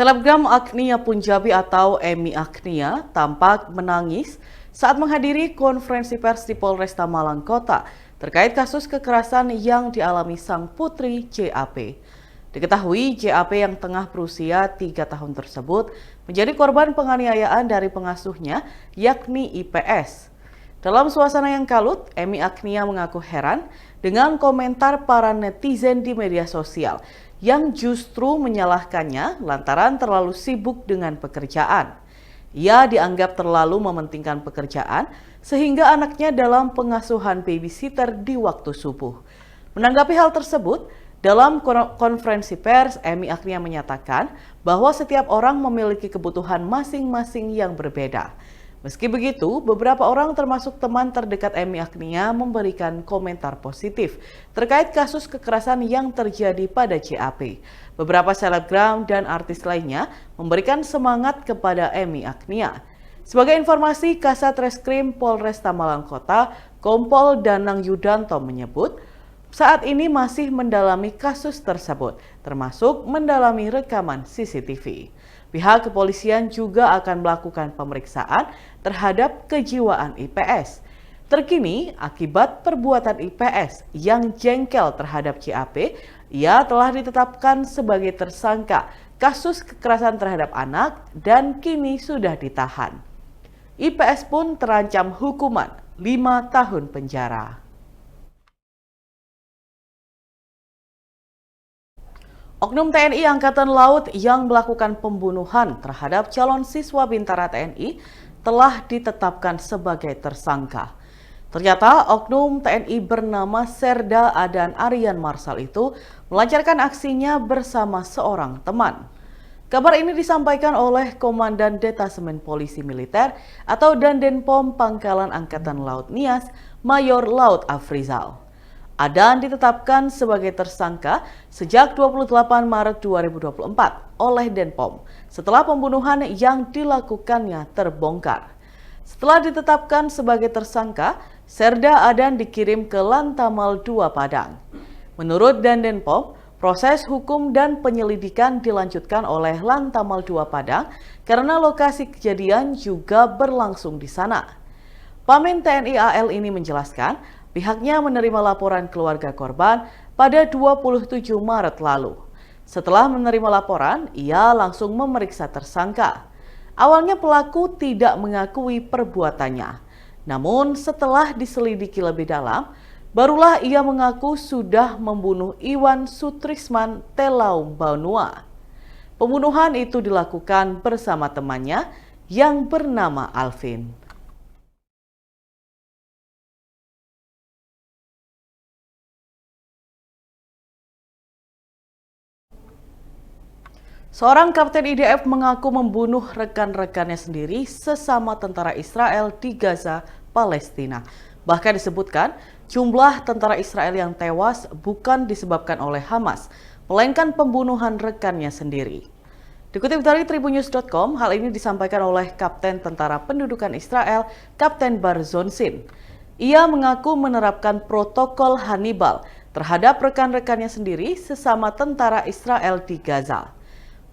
Selebgram Agnia Punjabi atau Emi Agnia tampak menangis saat menghadiri konferensi pers di Polresta Malang Kota terkait kasus kekerasan yang dialami sang putri JAP. Diketahui JAP yang tengah berusia 3 tahun tersebut menjadi korban penganiayaan dari pengasuhnya yakni IPS. Dalam suasana yang kalut, Emi Agnia mengaku heran dengan komentar para netizen di media sosial yang justru menyalahkannya lantaran terlalu sibuk dengan pekerjaan. Ia dianggap terlalu mementingkan pekerjaan sehingga anaknya dalam pengasuhan babysitter di waktu subuh. Menanggapi hal tersebut, dalam konferensi pers, Emi Agnia menyatakan bahwa setiap orang memiliki kebutuhan masing-masing yang berbeda. Meski begitu, beberapa orang termasuk teman terdekat Emi Agnia memberikan komentar positif terkait kasus kekerasan yang terjadi pada JAP. Beberapa selebgram dan artis lainnya memberikan semangat kepada Emi Agnia. Sebagai informasi, Kasat Reskrim Polresta Malang Kota, Kompol Danang Yudanto menyebut, saat ini masih mendalami kasus tersebut, termasuk mendalami rekaman CCTV. Pihak kepolisian juga akan melakukan pemeriksaan terhadap kejiwaan IPS. Terkini, akibat perbuatan IPS yang jengkel terhadap JAP, ia telah ditetapkan sebagai tersangka kasus kekerasan terhadap anak dan kini sudah ditahan. IPS pun terancam hukuman 5 tahun penjara. Oknum TNI Angkatan Laut yang melakukan pembunuhan terhadap calon siswa Bintara TNI telah ditetapkan sebagai tersangka. Ternyata oknum TNI bernama Serda Adan Aryan Marsal itu melancarkan aksinya bersama seorang teman. Kabar ini disampaikan oleh Komandan Detasemen Polisi Militer atau Dandenpom Pangkalan Angkatan Laut Nias, Mayor Laut Afrizal. Adan ditetapkan sebagai tersangka sejak 28 Maret 2024 oleh Denpom setelah pembunuhan yang dilakukannya terbongkar. Setelah ditetapkan sebagai tersangka, Serda Adan dikirim ke Lantamal 2 Padang. Menurut Dandenpom, proses hukum dan penyelidikan dilanjutkan oleh Lantamal 2 Padang karena lokasi kejadian juga berlangsung di sana. Pamen TNI AL ini menjelaskan, pihaknya menerima laporan keluarga korban pada 27 Maret lalu. Setelah menerima laporan, ia langsung memeriksa tersangka. Awalnya pelaku tidak mengakui perbuatannya. Namun setelah diselidiki lebih dalam, barulah ia mengaku sudah membunuh Iwan Sutrisman Telaum Banua. Pembunuhan itu dilakukan bersama temannya yang bernama Alvin. Seorang kapten IDF mengaku membunuh rekan-rekannya sendiri sesama tentara Israel di Gaza, Palestina. Bahkan disebutkan jumlah tentara Israel yang tewas bukan disebabkan oleh Hamas, melainkan pembunuhan rekannya sendiri. Dikutip dari Tribunnews.com, hal ini disampaikan oleh Kapten Tentara Pendudukan Israel, Kapten Bar Zonsin. Ia mengaku menerapkan protokol Hannibal terhadap rekan-rekannya sendiri sesama tentara Israel di Gaza.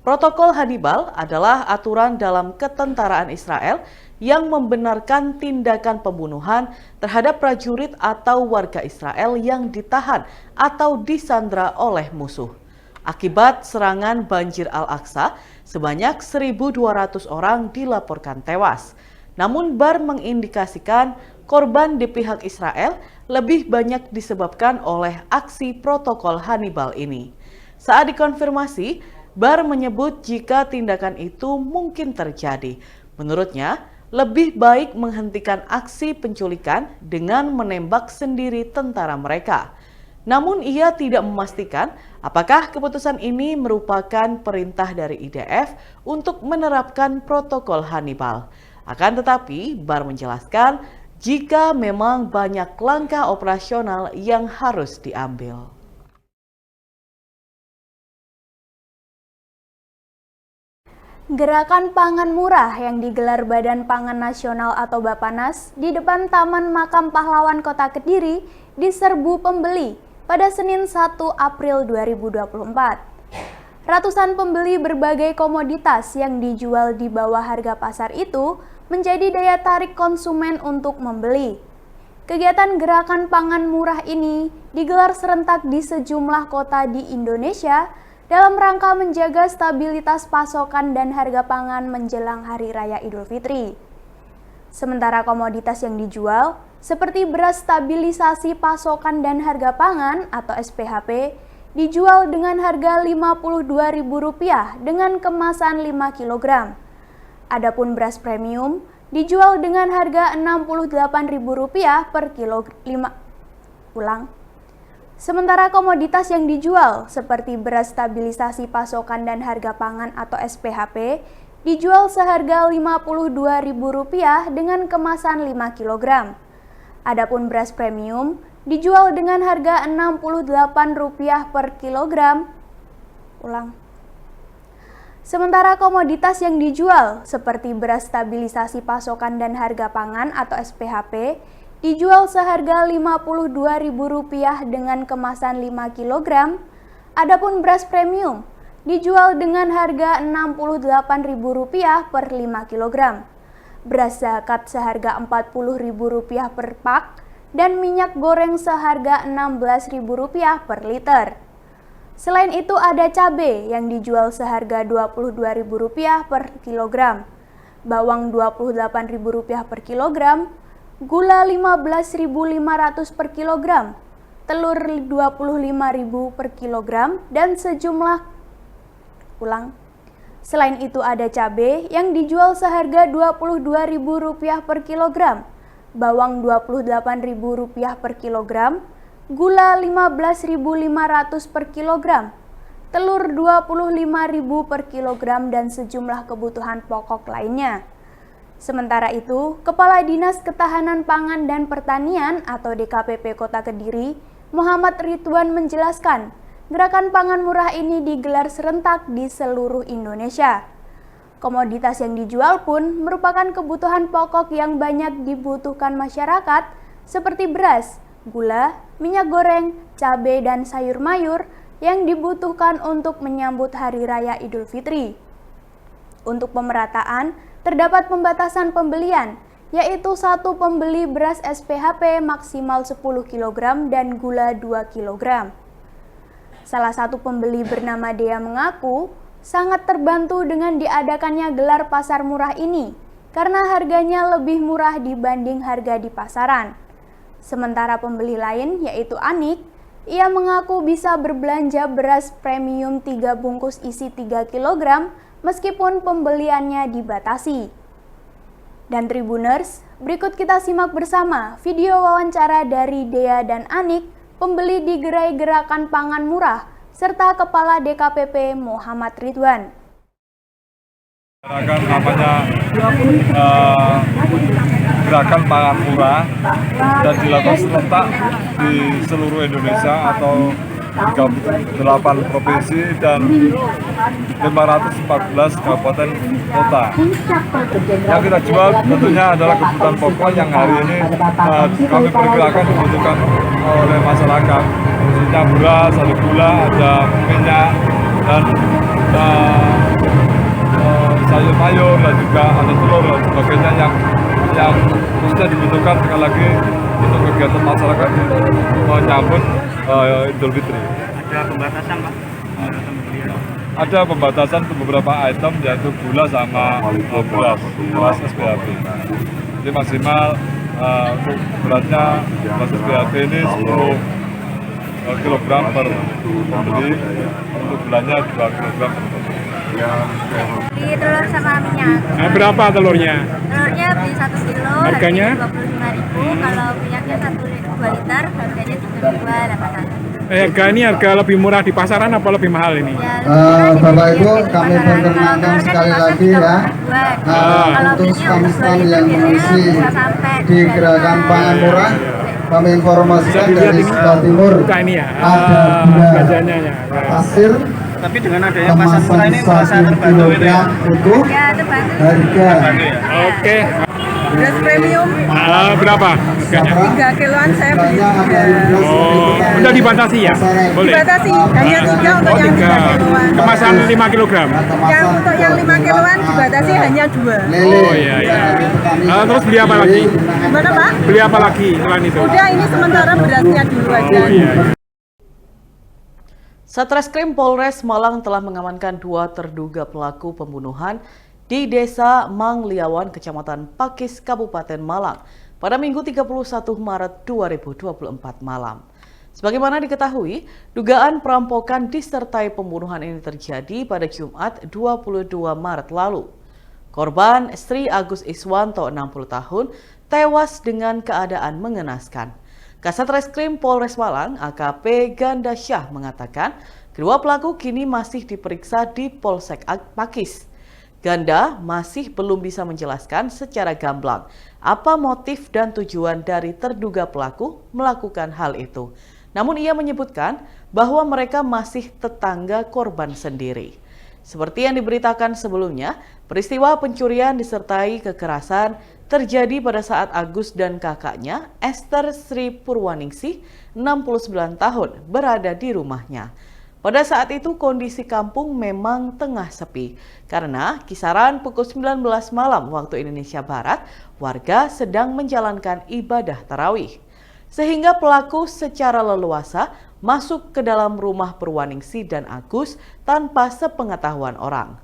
Protokol Hannibal adalah aturan dalam ketentaraan Israel yang membenarkan tindakan pembunuhan terhadap prajurit atau warga Israel yang ditahan atau disandra oleh musuh. Akibat serangan banjir Al-Aqsa, sebanyak 1.200 orang dilaporkan tewas. Namun Bar mengindikasikan korban di pihak Israel lebih banyak disebabkan oleh aksi protokol Hannibal ini. Saat dikonfirmasi, Bar menyebut jika tindakan itu mungkin terjadi. Menurutnya, lebih baik menghentikan aksi penculikan dengan menembak sendiri tentara mereka. Namun ia tidak memastikan apakah keputusan ini merupakan perintah dari IDF untuk menerapkan protokol Hannibal. Akan tetapi, Bar menjelaskan jika memang banyak langkah operasional yang harus diambil. Gerakan pangan murah yang digelar Badan Pangan Nasional atau Bappenas di depan Taman Makam Pahlawan Kota Kediri diserbu pembeli pada Senin 1 April 2024. ratusan pembeli berbagai komoditas yang dijual di bawah harga pasar itu menjadi daya tarik konsumen untuk membeli. Kegiatan gerakan pangan murah ini digelar serentak di sejumlah kota di Indonesia dalam rangka menjaga stabilitas pasokan dan harga pangan menjelang Hari Raya Idul Fitri. Sementara komoditas yang dijual, seperti beras stabilisasi pasokan dan harga pangan atau SPHP, dijual dengan harga Rp52.000 dengan kemasan 5 kg. Adapun beras premium dijual dengan harga Rp68.000 per kilogram. Sementara komoditas yang dijual seperti beras stabilisasi pasokan dan harga pangan atau SPHP dijual seharga Rp52.000 dengan kemasan 5 kg. Adapun beras premium dijual dengan harga Rp68 per kilogram. Sementara komoditas yang dijual seperti beras stabilisasi pasokan dan harga pangan atau SPHP dijual seharga Rp52.000 dengan kemasan 5 kg. Adapun beras premium dijual dengan harga Rp68.000 per 5 kg. Beras zakat seharga Rp40.000 per pak dan minyak goreng seharga Rp16.000 per liter. Selain itu ada cabai yang dijual seharga Rp22.000 per kilogram, bawang Rp28.000 per kilogram, gula Rp15.500 per kilogram, telur Rp25.000 per kilogram, dan Selain itu ada cabai yang dijual seharga Rp22.000 per kilogram, bawang Rp28.000 per kilogram, gula Rp15.500 per kilogram, telur Rp25.000 per kilogram, dan sejumlah kebutuhan pokok lainnya. Sementara itu, Kepala Dinas Ketahanan Pangan dan Pertanian atau DKPP Kota Kediri, Muhammad Ridwan menjelaskan, gerakan pangan murah ini digelar serentak di seluruh Indonesia. Komoditas yang dijual pun merupakan kebutuhan pokok yang banyak dibutuhkan masyarakat seperti beras, gula, minyak goreng, cabai, dan sayur mayur yang dibutuhkan untuk menyambut Hari Raya Idul Fitri. Untuk pemerataan, terdapat pembatasan pembelian, yaitu satu pembeli beras SPHP maksimal 10 kg dan gula 2 kg. Salah satu pembeli bernama Dea mengaku sangat terbantu dengan diadakannya gelar pasar murah ini karena harganya lebih murah dibanding harga di pasaran. Sementara pembeli lain yaitu Anik, ia mengaku bisa berbelanja beras premium 3 bungkus isi 3 kg meskipun pembeliannya dibatasi. Dan Tribuners, berikut kita simak bersama video wawancara dari Dea dan Anik, pembeli di gerai gerakan pangan murah, serta Kepala DKPP Muhammad Ridwan. Gerakan pangan murah dan dilakukan serentak di seluruh Indonesia atau 38 provinsi dan 514 kabupaten kota. Yang kita jual tentunya adalah kebutuhan pokok yang hari ini kami perkirakan dibutuhkan oleh masyarakat. Khususnya beras, ada gula, ada minyak, dan sayur mayur, dan juga ada telur dan sebagainya yang khususnya dibutuhkan sekali lagi untuk kegiatan masyarakat menyambut Idul Fitri. Ada pembatasan, Pak? Ada pembatasan untuk beberapa item, yaitu gula sama beras SPHP. Jadi maksimal untuk beratnya beras SPHP ini 10 kg per pembeli, untuk gulanya 2 kg per pembeli. Beli telur sama minyak. Berapa telurnya? Telurnya beli 1 kilo, harganya Rp25.000. Kalau minyaknya 2 liter, harganya Rp32.800. Harga ini harga lebih murah di pasaran apa lebih mahal ini? Bapak Ibu, kami perkenalkan sekali lagi ya, untuk kami yang mengisi di gerakan pangan murah, kami informasikan dari sebelah timur ada gula pasir, tapi dengan adanya pasar murah ini merasa terbantu ini ya? utuh, harga Oke. Beras premium Berapa harganya? 3 kiloan saya beli 3. Oh, udah dibatasi ya? Boleh? Dibatasi hanya 3 untuk yang 3 kiloan. Kemasan 5 kilogram? Yang untuk yang 5 kiloan dibatasi hanya 2. Oh iya. Terus beli apa lagi? Gimana Pak? Beli apa lagi selain itu? Udah ini sementara berasnya dulu aja. Oh iya. Satreskrim Polres Malang telah mengamankan 2 terduga pelaku pembunuhan di Desa Mangliawan, Kecamatan Pakis, Kabupaten Malang pada Minggu 31 Maret 2024 malam. Sebagaimana diketahui, dugaan perampokan disertai pembunuhan ini terjadi pada Jumat 22 Maret lalu. Korban Sri Agus Iswanto, 60 tahun, tewas dengan keadaan mengenaskan. Kasat Reskrim Polres Malang, AKP Ganda Syah mengatakan, kedua pelaku kini masih diperiksa di Polsek Pakis. Ganda masih belum bisa menjelaskan secara gamblang apa motif dan tujuan dari terduga pelaku melakukan hal itu. Namun ia menyebutkan bahwa mereka masih tetangga korban sendiri. Seperti yang diberitakan sebelumnya, peristiwa pencurian disertai kekerasan terjadi pada saat Agus dan kakaknya, Esther Sri Purwaningsih, 69 tahun, berada di rumahnya. Pada saat itu kondisi kampung memang tengah sepi, karena kisaran pukul 19 malam waktu Indonesia Barat, warga sedang menjalankan ibadah tarawih. Sehingga pelaku secara leluasa masuk ke dalam rumah Purwaningsih dan Agus tanpa sepengetahuan orang.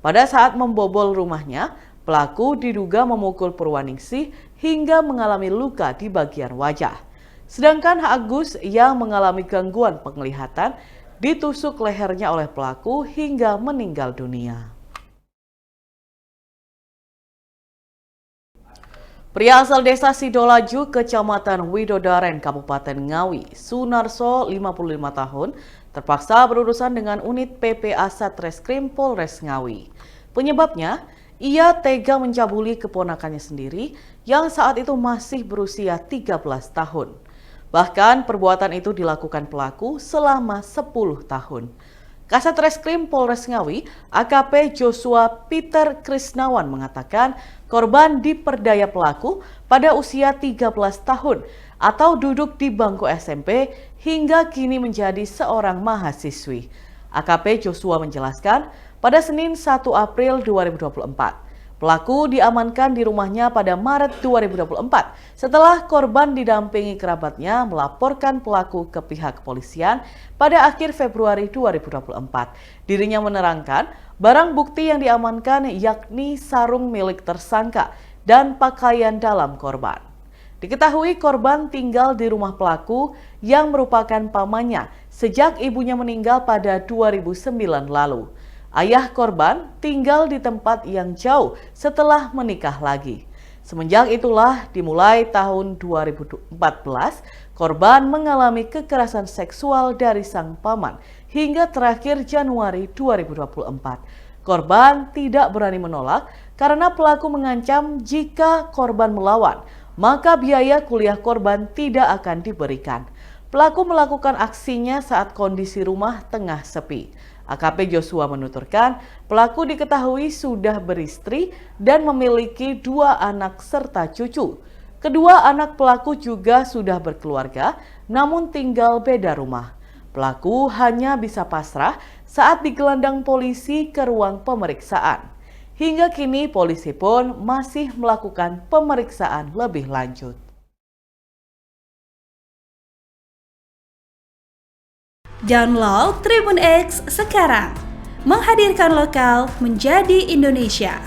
Pada saat membobol rumahnya, pelaku diduga memukul Purwaningsih hingga mengalami luka di bagian wajah. Sedangkan Agus yang mengalami gangguan penglihatan ditusuk lehernya oleh pelaku hingga meninggal dunia. Pria asal desa Sidolaju, Kecamatan Widodaren, Kabupaten Ngawi, Sunarso, 55 tahun, terpaksa berurusan dengan unit PPA Satreskrim Polres Ngawi. Penyebabnya, ia tega mencabuli keponakannya sendiri yang saat itu masih berusia 13 tahun. Bahkan perbuatan itu dilakukan pelaku selama 10 tahun. Kasat Reskrim Polres Ngawi, AKP Joshua Peter Krisnawan mengatakan korban diperdaya pelaku pada usia 13 tahun atau duduk di bangku SMP hingga kini menjadi seorang mahasiswi. AKP Joshua menjelaskan pada Senin 1 April 2024. Pelaku diamankan di rumahnya pada Maret 2024 setelah korban didampingi kerabatnya melaporkan pelaku ke pihak kepolisian pada akhir Februari 2024. Dirinya menerangkan barang bukti yang diamankan yakni sarung milik tersangka dan pakaian dalam korban. Diketahui korban tinggal di rumah pelaku yang merupakan pamannya sejak ibunya meninggal pada 2009 lalu. Ayah korban tinggal di tempat yang jauh setelah menikah lagi. Semenjak itulah dimulai tahun 2014, korban mengalami kekerasan seksual dari sang paman hingga terakhir Januari 2024. Korban tidak berani menolak karena pelaku mengancam jika korban melawan, maka biaya kuliah korban tidak akan diberikan. Pelaku melakukan aksinya saat kondisi rumah tengah sepi. AKP Joshua menuturkan, pelaku diketahui sudah beristri dan memiliki 2 anak serta cucu. Kedua anak pelaku juga sudah berkeluarga, namun tinggal beda rumah. Pelaku hanya bisa pasrah saat digelandang polisi ke ruang pemeriksaan. Hingga kini polisi pun masih melakukan pemeriksaan lebih lanjut. Download Tribun X sekarang, menghadirkan lokal menjadi Indonesia.